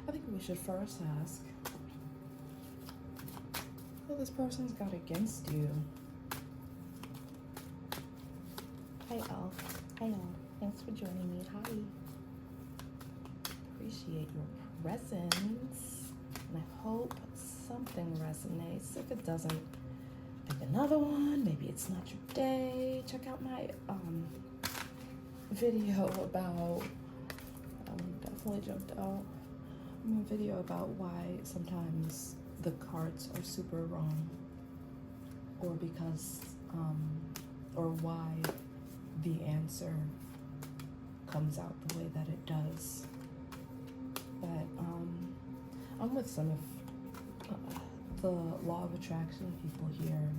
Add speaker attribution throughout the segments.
Speaker 1: I think we should first ask what this person's got against you. Hi all. Hi all. Thanks for joining me. Hi. Appreciate your presence. And I hope something resonates. If it doesn't, pick another one. Maybe it's not your day. Check out my video about definitely jumped out. A video about why sometimes the cards are super wrong, or because or why the answer comes out the way that it does. But I'm with some of the law of attraction people here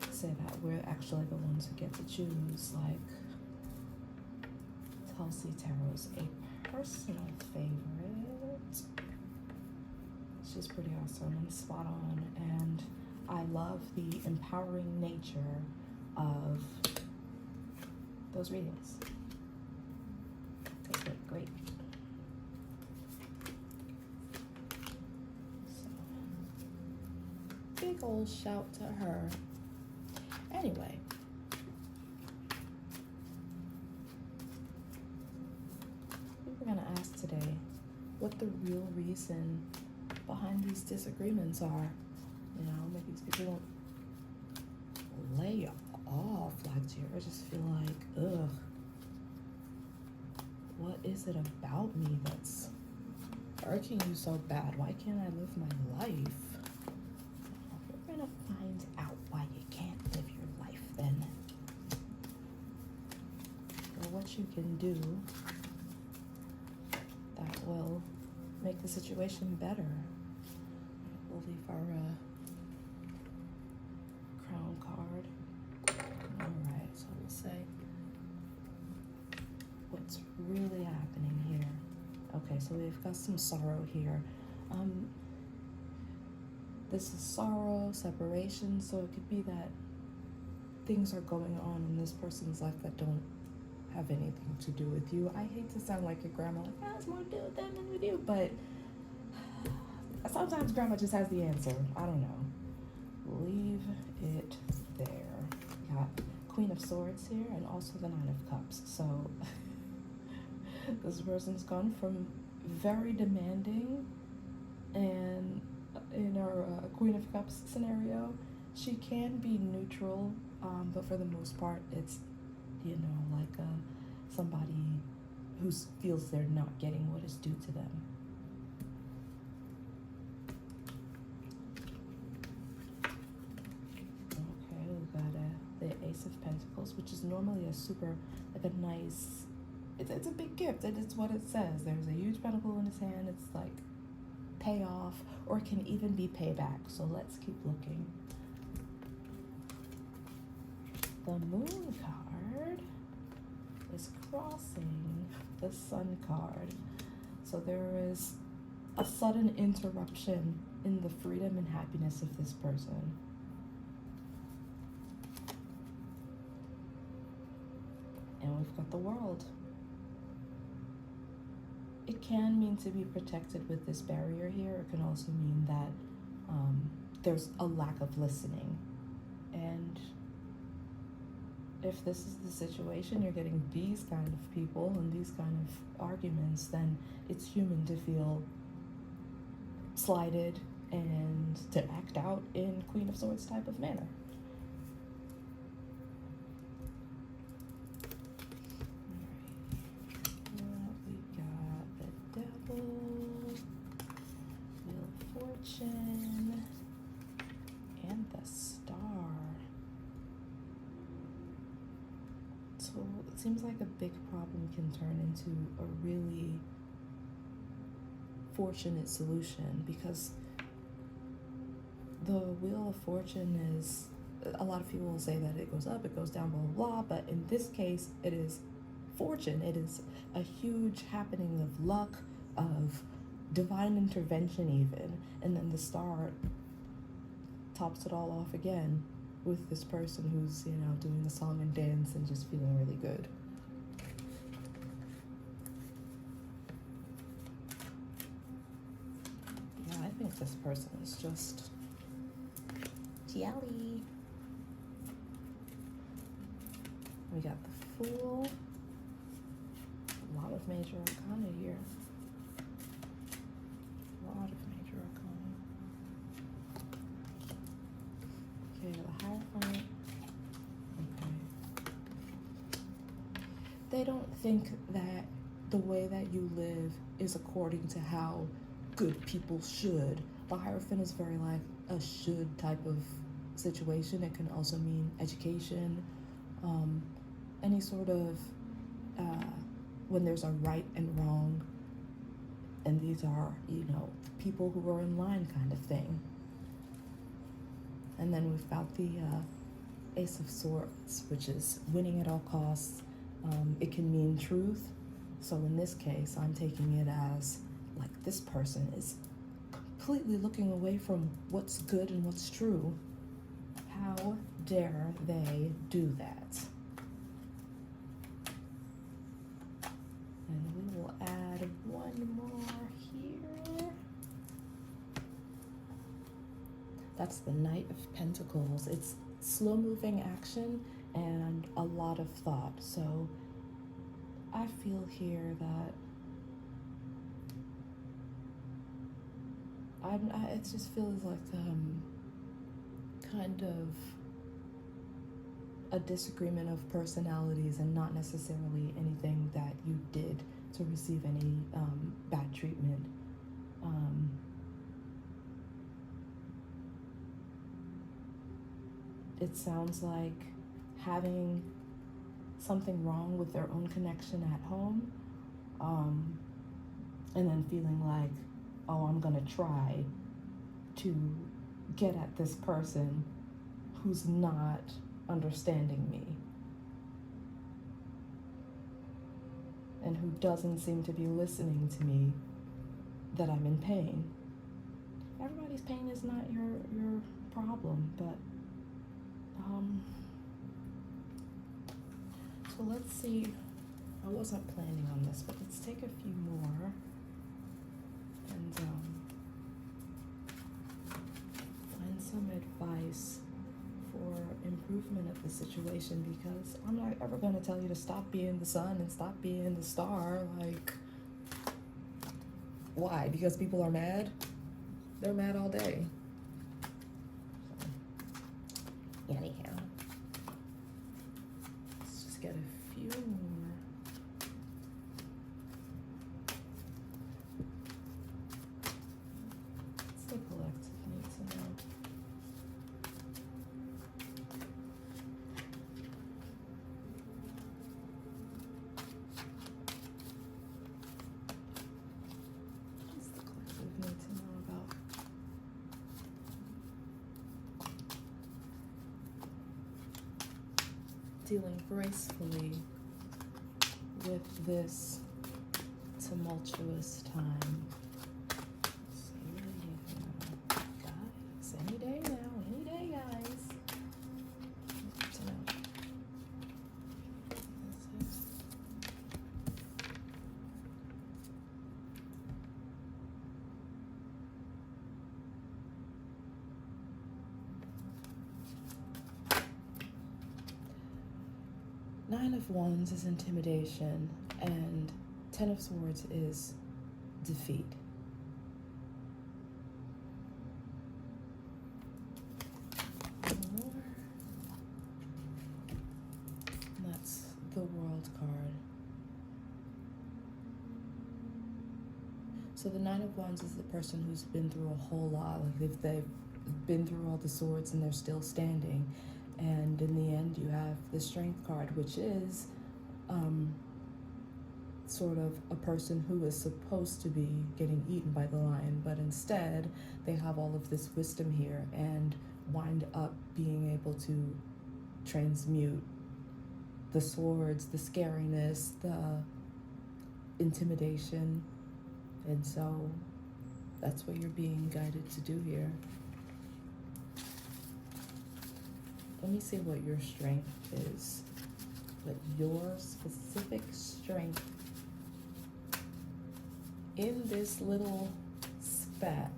Speaker 1: who say that we're actually the ones who get to choose. Like, Tulsi Tarot's a personal favorite. She's pretty awesome and spot on, and I love the empowering nature of those readings. Great. So, big old shout to her. Anyway, we're gonna ask today what the real reason behind these disagreements are. You know, maybe these people don't lay off like you. I just feel like, ugh, what is it about me that's irking you so bad? Why can't I live my life? We're gonna find out why you can't live your life then. Or what you can do that will make the situation better. We'll leave our crown card. Alright, so we'll say what's really happening here. Okay, so we've got some sorrow here. This is sorrow, separation, so it could be that things are going on in this person's life that don't have anything to do with you. I hate to sound like your grandma, like, yeah, it's more to do with them than with you, but sometimes grandma just has the answer. I don't know. Leave it there. We got Queen of Swords here and also the Nine of Cups. So this person's gone from very demanding, and in our Queen of Cups scenario, she can be neutral, but for the most part, it's, you know, like somebody who feels they're not getting what is due to them. Okay, we got the Ace of Pentacles, which is normally a super, like a nice, it's a big gift. It's what it says. There's a huge pentacle in his hand. It's like payoff, or it can even be payback. So let's keep looking. The Moon card is crossing the Sun card. So there is a sudden interruption in the freedom and happiness of this person. And we've got the World. It can mean to be protected with this barrier here. It can also mean that there's a lack of listening. And if this is the situation, you're getting these kind of people and these kind of arguments, then it's human to feel slighted and to act out in Queen of Swords type of manner. And the Star. So it seems like a big problem can turn into a really fortunate solution, because the Wheel of Fortune is, a lot of people will say that it goes up, it goes down, blah, blah, blah, but in this case, it is fortune. It is a huge happening of luck, of divine intervention even, and then the Star tops it all off again with this person who's, you know, doing the song and dance and just feeling really good. if this person is just jelly. We got the Fool. A lot of major arcana here. A lot of major arcana. Okay, the Hierophant. Okay. They don't think that the way that you live is according to how good people should. The Hierophant is very like a should type of situation. It can also mean education, any sort of when there's a right and wrong, and these are, you know, people who are in line kind of thing. And then we've got the Ace of Swords, which is winning at all costs. It can mean truth. So in this case, I'm taking it as like this person is completely looking away from what's good and what's true. How dare they do that? And we will add one more here. That's the Knight of Pentacles. It's slow moving action and a lot of thought. So I feel here that it just feels like kind of a disagreement of personalities and not necessarily anything that you did to receive any bad treatment. It sounds like having something wrong with their own connection at home, and then feeling like, oh, I'm gonna try to get at this person who's not understanding me and who doesn't seem to be listening to me, that I'm in pain. Everybody's pain is not your problem, but so let's see. I wasn't planning on this, but let's take a few more and find some advice for improvement of the situation, because I'm not ever going to tell you to stop being the sun and stop being the star. Like, why? Because people are mad? They're mad all day. So, anyhow, let's just get a few more. What's the collective need to know? What's the collective need to know about? Dealing gracefully with this tumultuous time. So guys, any day now, any day, guys. Good to know. That's it. Nine of Wands is intimidation, and Ten of Swords is defeat. And that's the World card. So the Nine of Wands is the person who's been through a whole lot. Like they've been through all the swords and they're still standing. And in the end, you have the Strength card, which is sort of a person who is supposed to be getting eaten by the lion, but instead they have all of this wisdom here and wind up being able to transmute the swords, the scariness, the intimidation. And so that's what you're being guided to do here. Let me see what your strength is. What your specific strength in this little spat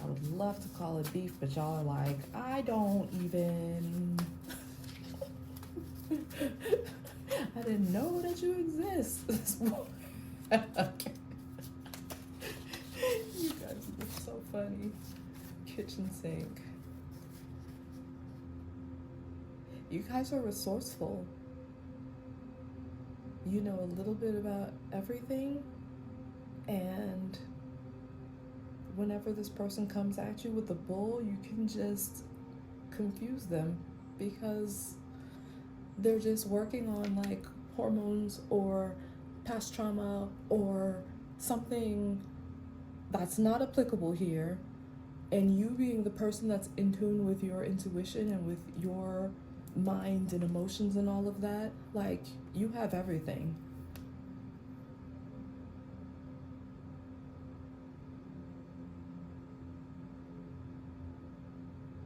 Speaker 1: I would love to call it beef, but y'all are like, I don't even. I didn't know that you exist. Okay. You guys look so funny. Kitchen sink. You guys are resourceful. You know a little bit about everything, and whenever this person comes at you with a bull, you can just confuse them because they're just working on like hormones or past trauma or something that's not applicable here, and you being the person that's in tune with your intuition and with your mind and emotions and all of that, like, you have everything.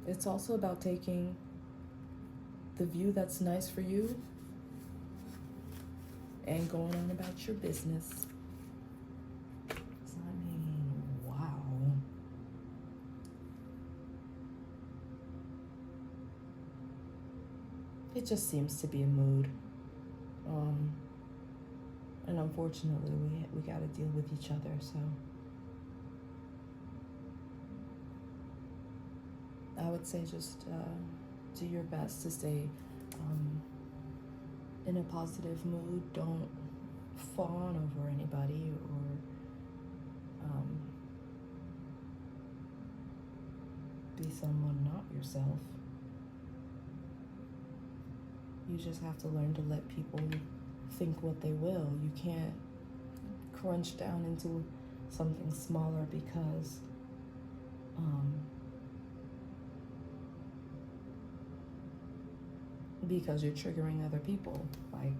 Speaker 1: It's also about taking the view that's nice for you and going on about your business. So, I mean, wow. It just seems to be a mood. And unfortunately, we got to deal with each other, so. I would say just do your best to stay in a positive mood. Don't fawn over anybody or be someone not yourself. You just have to learn to let people think what they will. You can't crunch down into something smaller because you're triggering other people. Like,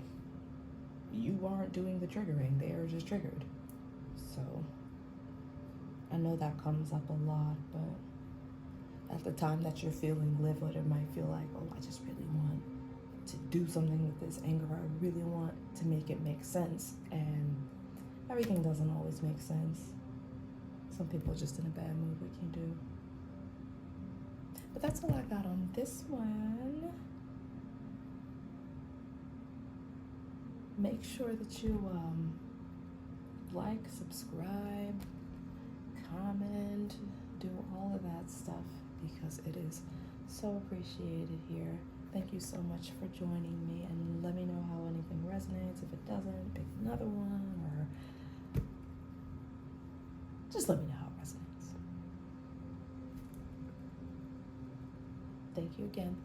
Speaker 1: you aren't doing the triggering, they are just triggered. So I know that comes up a lot, but at the time that you're feeling livid, it might feel like, oh, I just really want to do something with this anger. I really want to make it make sense, and everything doesn't always make sense. Some people are just in a bad mood. What can you do? But that's all I got on this one. Make sure that you like, subscribe, comment, do all of that stuff because it is so appreciated here. Thank you so much for joining me, and let me know how anything resonates. If it doesn't, pick another one, or just let me know how it resonates. Thank you again.